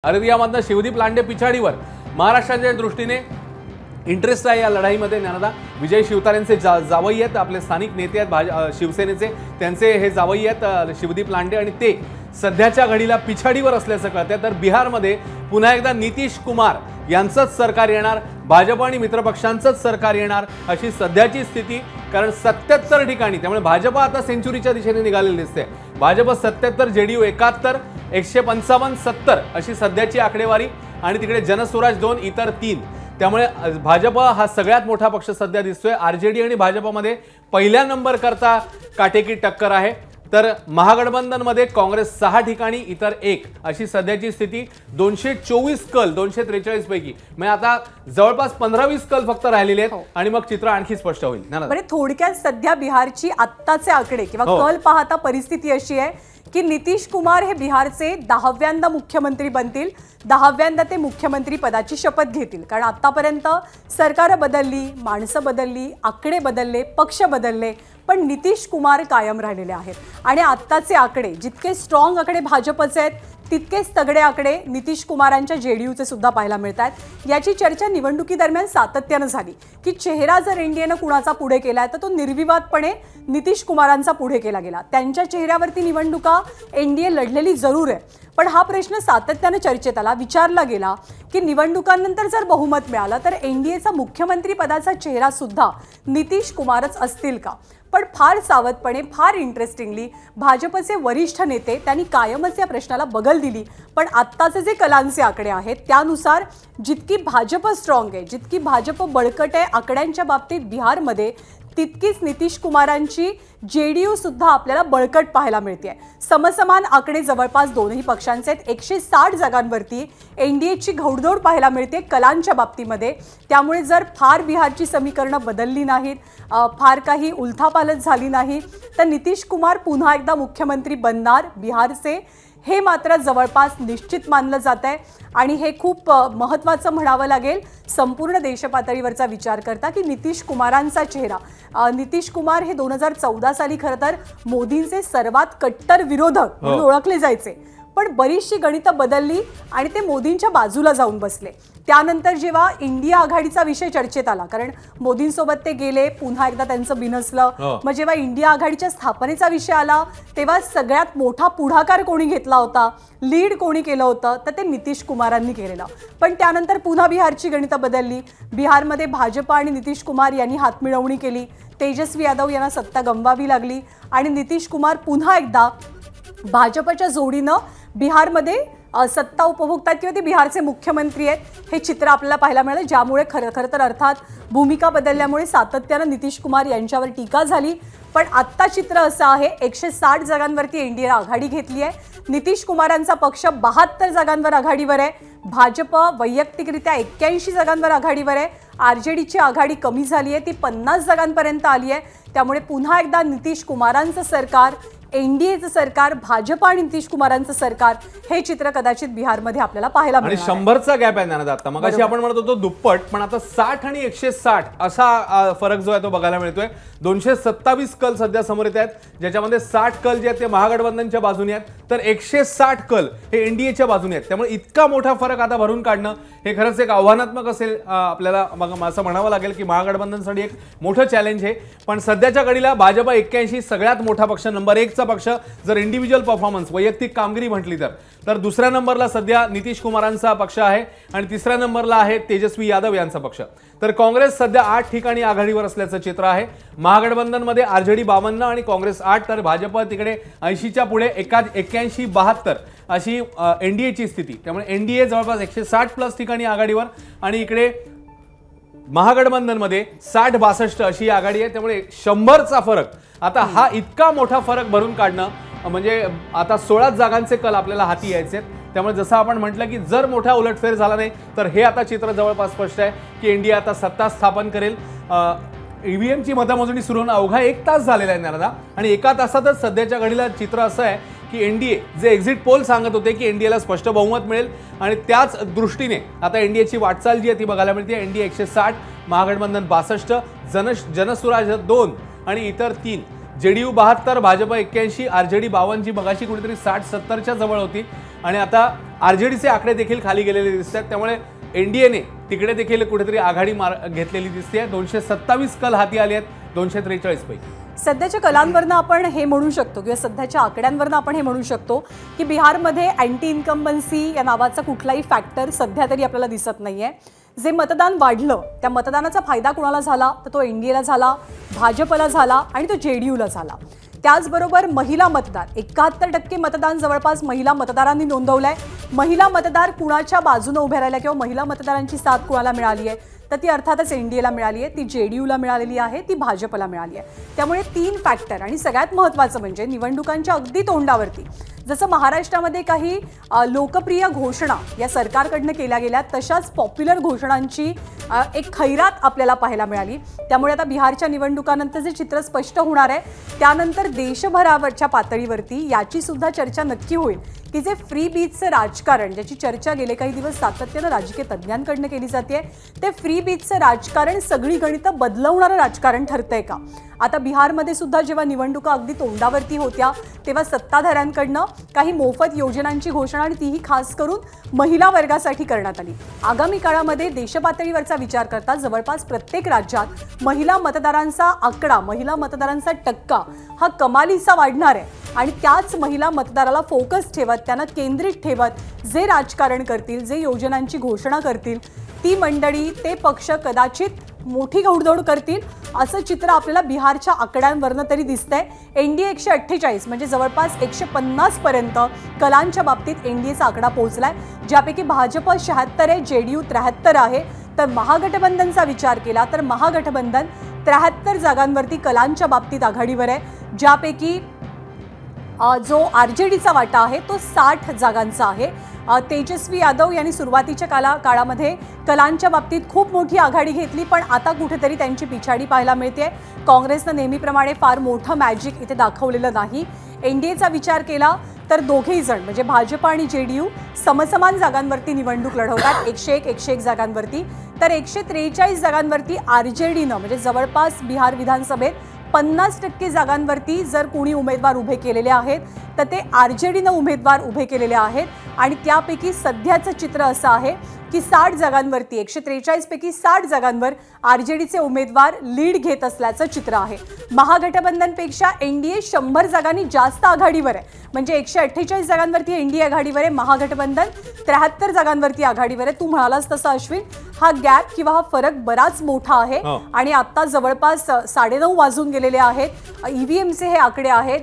अररियामधनं शिवदीप लांडे पिछाडीवर महाराष्ट्राच्या दृष्टीने इंटरेस्ट आहे या लढाईमध्ये. ज्ञानदा विजय शिवतारेंचे जावई आहेत, आपले स्थानिक नेते आहेत शिवसेनेचे, त्यांचे हे जावई आहेत शिवदीप लांडे आणि ते सध्याच्या घडीला पिछाडीवर असल्याचं कळतंय. तर बिहारमध्ये पुन्हा एकदा नितीश कुमार यांचंच सरकार येणार, भाजप आणि मित्रपक्षांचंच सरकार येणार अशी सध्याची स्थिती. कारण 77 ठिकाणी, त्यामुळे भाजप आता सेंचुरीच्या दिशेने निघालेली दिसते. भाजप 77, जेडीयू 71, 155, 70 अशी सध्याची आकडेवारी आणि तिकडे जनस्वराज 2, इतर 3. त्यामुळे भाजप हा सगळ्यात मोठा पक्ष सध्या दिसतोय. आरजेडी आणि भाजपमध्ये पहिल्या नंबर करता काटेकी टक्कर आहे. तर महागठबंधनमध्ये काँग्रेस 6 ठिकाणी, इतर 1 अशी सध्याची स्थिती. 224 कल 243 पैकी म्हणजे आता जवळपास 15-20 कल फक्त राहिलेले आहेत आणि मग चित्र आणखी स्पष्ट होईल. म्हणजे थोडक्यात सध्या बिहारची आत्ताचे आकडे किंवा कल पाहता परिस्थिती अशी आहे की नितीश कुमार हे बिहारचे 10व्यांदा मुख्यमंत्री बनतील, 10व्यांदा ते मुख्यमंत्री पदाची शपथ घेतील. कारण आतापर्यंत सरकार बदलली, माणसं बदलली, आकडे बदलले, पक्ष बदलले, पण नितीश कुमार कायम राहिलेले आहेत. आणि आत्ताचे आकडे जितके स्ट्रॉंग आकडे भाजपचे आहेत तितकेच तगडे आकडे नितीश कुमारांच्या जेडीयूचे सुद्धा पाहायला मिळतात. याची चर्चा निवडणुकीदरम्यान सातत्यानं झाली की चेहरा जर एनडीएनं कुणाचा पुढे केलाय तर तो निर्विवादपणे नितीश कुमारांचा पुढे केला गेला. त्यांच्या चेहऱ्यावरती निवडणुका एनडीए लढलेली जरूर आहे, पण हा प्रश्न सातत्यानं चर्चेत आला, विचारला गेला की निवडणुकांनंतर जर बहुमत मिळालं तर एनडीएचा मुख्यमंत्री पदाचा चेहरा सुद्धा नितीश कुमारच असतील का. पण फार सावधपणे, फार इंटरेस्टिंगली भाजपचे वरिष्ठ नेते त्यांनी कायमच या प्रश्नाला बगल दिली. पण आत्ताचे जे कलांचे आकडे आहेत त्यानुसार जितकी भाजप स्ट्रॉंग आहे, जितकी भाजप बळकट आहे आकड्यांच्या बाबतीत बिहारमध्ये, तितकीच नितीश कुमारांची जेडीयू सुद्धा आपल्याला बळकट पाहायला मिळते. समसमान आकडे जवळपास दोन्ही पक्षांचे आहेत. 160 जागांवरती एनडीएची घौडदौड पाहायला मिळते कलांच्या बाबतीमध्ये. त्यामुळे जर फार बिहारची समीकरणं बदलली नाहीत, फार काही उलथापालथ झाली नाही, तर नितीश कुमार पुन्हा एकदा मुख्यमंत्री बनणार बिहारचे, हे मात्र जवळपास निश्चित मानलं जात आहे. आणि हे खूप महत्त्वाचं म्हणावं लागेल संपूर्ण देशपातळीवरचा विचार करता की नितीश कुमारांचा चेहरा, नितीश कुमार हे 2014 साली खरं तर मोदींचे सर्वात कट्टर विरोधक म्हणून ओळखले जायचे. पण बरीचशी गणितं बदलली आणि ते मोदींच्या बाजूला जाऊन बसले. त्यानंतर जेव्हा इंडिया आघाडीचा विषय चर्चेत आला, कारण मोदींसोबत ते गेले, पुन्हा एकदा त्यांचं बिनसलं, मग जेव्हा इंडिया आघाडीच्या स्थापनेचा विषय आला तेव्हा सगळ्यात मोठा पुढाकार कोणी घेतला होता, लीड कोणी केलं होतं, तर ते नितीश कुमारांनी केलेलं. पण त्यानंतर पुन्हा बिहारची गणितं बदलली. बिहारमध्ये भाजप आणि नितीश कुमार यांनी हातमिळवणी केली, तेजस्वी यादव यांना सत्ता गमवावी लागली आणि नितीश कुमार पुन्हा एकदा भाजपच्या जोडीनं बिहारमध्ये सत्ता उपभोगतात किंवा ते बिहारचे मुख्यमंत्री आहेत, हे चित्र आपल्याला पाहायला मिळालं. ज्यामुळे खरं तर अर्थात भूमिका बदलल्यामुळे सातत्यानं नितीश कुमार यांच्यावर टीका झाली. पण आत्ता चित्र असं आहे, 160 जागांवरती एनडीए आघाडी घेतली आहे. नितीश कुमारांचा पक्ष 72 जागांवर आघाडीवर आहे, भाजप वैयक्तिकरित्या 81 जागांवर आघाडीवर आहे. आरजेडीची आघाडी कमी झाली आहे, ती 50 जागांपर्यंत आली आहे. त्यामुळे पुन्हा एकदा नितीश कुमारांचं सरकार, एनडीएचं सरकार, भाजप आणि नितीश कुमारांचं सरकार, हे चित्र कदाचित बिहारमध्ये आपल्याला पाहायला मिळेल. आणि 100चा गॅप आहे ज्ञानदा. आता मग अशी आपण म्हणत होतो दुप्पट, पण आता 60 आणि 160 असा फरक जो आहे तो बघायला मिळतोय. 227 कल सध्या समोर येत आहेत, ज्याच्यामध्ये 60 कल जे आहेत ते महागठबंधनच्या बाजूने आहेत, तर 160 कल हे एनडीएच्या बाजूने आहेत. त्यामुळे इतका मोठा फरक आता भरून काढणं हे खरंच एक आव्हानात्मक असेल आपल्याला. मग असं म्हणावं लागेल की महागठबंधनसाठी एक मोठं चॅलेंज आहे. पण सध्याच्या घडीला भाजप 81 सगळ्यात मोठा पक्ष, नंबर 1 पक्ष जर इंडिव्हिज्युअल परफॉर्मन्स, वैयक्तिक कामगिरी म्हटली तर दुसऱ्या नंबरला सध्या नितीश कुमारांचा पक्ष आहे आणि तिसऱ्या नंबरला आहे तेजस्वी यादव यांचा पक्ष. तर काँग्रेस सध्या 8 ठिकाणी आघाडीवर असल्याचं चित्र आहे. महागठबंधनमध्ये आरजेडी 52 आणि काँग्रेस 8, तर भाजप तिकडे 80च्या पुढे 81-72 अशी एनडीएची स्थिती. त्यामुळे एनडीए जवळपास 160+ ठिकाणी आघाडीवर आणि इकडे महागठबंधनमध्ये 60-62 अशी आघाडी आहे. त्यामुळे 100चा फरक, आता हा इतका मोठा फरक भरून काढणं म्हणजे आता 16 जागांचे कल आपल्याला हाती यायचे. त्यामुळे जसं आपण म्हटलं की जर मोठा उलटफेर झाला नाही तर हे आता चित्र जवळपास स्पष्ट आहे की एनडीए आता सत्ता स्थापन करेल. ईव्हीएमची मतमोजणी सुरू होऊन अवघा 1 तास झालेला आहे ज्ञानदा, आणि 1 तासातच सध्याच्या घडीला चित्र असं आहे की एनडीए, जे एक्झिट पोल सांगत होते की एनडीएला स्पष्ट बहुमत मिळेल, आणि त्याच दृष्टीने आता एनडीएची वाटचाल जी आहे ती बघायला मिळते. एनडीए 160, महागठबंधन 62, जनस्वराज 2 आणि इतर 3, जेडीयू 72, भाजप 81, आरजेडी 52 जी मगाशी कुठेतरी 60-70च्या जवळ होती. आणि आता आरजेडीचे आकडे देखील खाली गेलेले दिसतात. त्यामुळे एनडीएने तिकडे देखील कुठेतरी आघाडी घेतलेली दिसते. 227 कल हाती आले आहेत 243 पैकी. सध्याच्या कलांवरनं आपण हे म्हणू शकतो किंवा सध्याच्या आकड्यांवरनं आपण हे म्हणू शकतो की बिहारमध्ये अँटी इन्कम्बन्सी या नावाचा कुठलाही फॅक्टर सध्या तरी आपल्याला दिसत नाहीये. जे मतदान वाढलं त्या मतदानाचा फायदा कोणाला झाला तर तो एनडीएला झाला, भाजपला झाला आणि तो जेडीयूला झाला. त्याचबरोबर महिला मतदार 71% मतदान जवळपास महिला मतदारांनी नोंदवलंय. महिला मतदार कुणाच्या बाजूने उभ्या राहिल्या किंवा महिला मतदारांची साथ कुणाला मिळाली आहे तर ती अर्थातच एनडीएला मिळाली आहे, ती जेडीयूला मिळालेली आहे, ती भाजपला मिळाली आहे. त्यामुळे 3 फॅक्टर आणि सगळ्यात महत्त्वाचं म्हणजे निवडणुकांच्या अगदी तोंडावरती जसं महाराष्ट्रामध्ये काही लोकप्रिय घोषणा या सरकारकडनं केल्या गेल्या तशाच पॉप्युलर घोषणांची एक खैरात आपल्याला पाहायला मिळाली. त्यामुळे आता बिहारच्या निवडणुकानंतर जे चित्र स्पष्ट होणार आहे त्यानंतर देशभरावरच्या पातळीवरती याची सुद्धा चर्चा नक्की होईल की जे फ्री बीचचं राजकारण ज्याची चर्चा गेले काही दिवस सातत्यानं राजकीय तज्ज्ञांकडनं केली जाते ते फ्री बीचचं राजकारण सगळी गणितं बदलवणारं राजकारण ठरतंय का. आता बिहारमध्ये सुद्धा जेव्हा निवडणुका अगदी तोंडावरती होत्या तेव्हा सत्ताधाऱ्यांकडनं काही मोफत योजनांची घोषणा आणि तीही खास करून महिला वर्गासाठी करण्यात आली. आगामी काळामध्ये देशपातळीवरचा विचार करता जवळपास प्रत्येक राज्यात महिला मतदारांचा आकडा, महिला मतदारांचा टक्का हा कमालीचा वाढणार आहे आणि त्याच महिला मतदाराला फोकस ठेवत त्यांना केंद्रित ठेवत जे राजकारण करतील, जे योजनांची घोषणा करतील ती मंडळी, ते पक्ष कदाचित मोठी घोडदौड करतील असं चित्र आपल्याला बिहारच्या आकड्यांवरनं तरी दिसतंय. एनडीए 148 म्हणजे जवळपास 150 पर्यंत कलांच्या बाबतीत एनडीएचा आकडा पोहोचलाय, ज्यापैकी भाजप 76 आहे, जेडीयू 73 आहे. तर महागठबंधनचा विचार केला तर महागठबंधन 73 जागांवरती कलांच्या बाबतीत आघाडीवर आहे, ज्यापैकी जो आरजेडीचा वाटा आहे तो 60 जागांचा आहे. तेजस्वी यादव यांनी सुरुवातीच्या काळामध्ये कलांच्या बाबतीत खूप मोठी आघाडी घेतली पण आता कुठेतरी त्यांची पिछाडी पाहायला मिळते. काँग्रेसनं नेहमीप्रमाणे फार मोठं मॅजिक इथे दाखवलेलं नाही. एनडीएचा विचार केला तर दोघेही जण म्हणजे भाजप आणि जेडीयू समसमान जागांवरती निवडणूक लढवतात, 101 जागांवरती. तर 143 जागांवरती आरजेडीनं म्हणजे जवळपास बिहार विधानसभेत 50% जागांवरती जर कोणी उमेदवार उभे केलेले आहेत तर ते आरजेडीनं उमेदवार उभे केलेले आहेत. आणि त्यापैकी सध्याचं चित्र असं आहे की 60 जागांवरती 143 पैकी 60 जागांवर आरजेडीचे उमेदवार लीड घेत असल्याचं चित्र आहे. महागठबंधनपेक्षा एनडीए 100 जागांनी जास्त आघाडीवर आहे, म्हणजे 148 जागांवरती एनडीए आघाडीवर आहे, महागठबंधन 73 जागांवरती आघाडीवर आहे. तू म्हणालास तसं अश्विन, हा गॅप किंवा हा फरक बराच मोठा आहे आणि आता जवळपास 9:30 वाजून गेलेले आहेत. ईव्हीएमचे हे आकडे आहेत.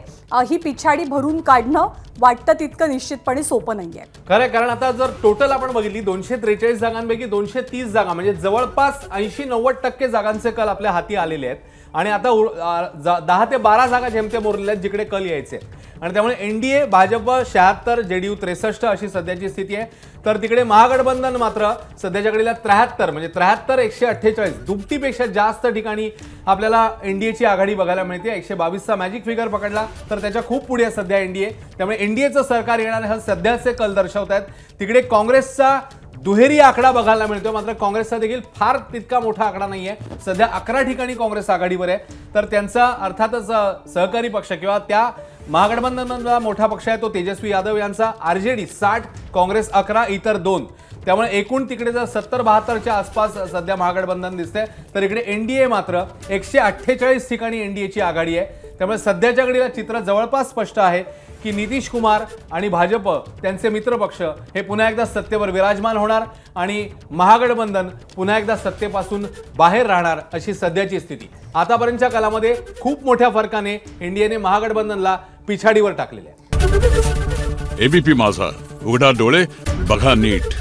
ही पिछाडी भरून काढणं वाटतं तितकं निश्चितपणे सोपं नाहीये. खरं, कारण आता जर टोटल आपण बघितली 243 जागांपैकी 230 जागा म्हणजे जवळपास 80-90% जागांचे कल आपल्या हाती आलेले आहेत आणि आता 10 ते 12 जागा जेमतेम उरलेल्या आहेत जिकडे कल यायचे. आणि त्यामुळे एनडीए भाजप 76, जेडीयू 63 अशी सध्याची स्थिती आहे. तर तिकडे महागठबंधन मात्र सध्याच्या घडीला 73 म्हणजे 73 148 दुपटीपेक्षा जास्त ठिकाणी आपल्याला एनडीएची आघाडी बघायला मिळते. 122चा मॅजिक फिगर पकडला तर त्याच्या खूप पुढे सध्या एनडीए. त्यामुळे एनडीएचं सरकार येणार हे सध्याचे कल दर्शवत आहेत. तिकडे काँग्रेसचा दुहेरी आकडा बघायला मिळतो, मात्र काँग्रेसचा देखील फार तितका मोठा आकडा नाहीये. सध्या 11 ठिकाणी काँग्रेस आघाडीवर आहे. तर त्यांचा अर्थातच सहकारी पक्ष किंवा त्या महागठबंधनमधला मोठा पक्ष आहे तो तेजस्वी यादव यांचा, आरजेडी 60, काँग्रेस 11, इतर 2. त्यामुळे एकूण तिकडे जर 70-72च्या आसपास सध्या महागठबंधन दिसतंय तर इकडे एनडीए मात्र 148 ठिकाणी एनडीएची आघाडी आहे. त्यामुळे सध्याच्या घडीला चित्र जवळपास स्पष्ट आहे की नितीश कुमार आणि भाजप त्यांचे मित्रपक्ष हे पुन्हा एकदा सत्तेवर विराजमान होणार आणि महागठबंधन पुन्हा एकदा सत्तेपासून बाहेर राहणार अशी सध्याची स्थिती. आतापर्यंतच्या कालामध्ये खूप मोठ्या फरकाने एनडीएने महागठबंधनला पिछाडीवर टाकलेले आहे. एबीपी माझा, उघडा डोळे बघा नीट.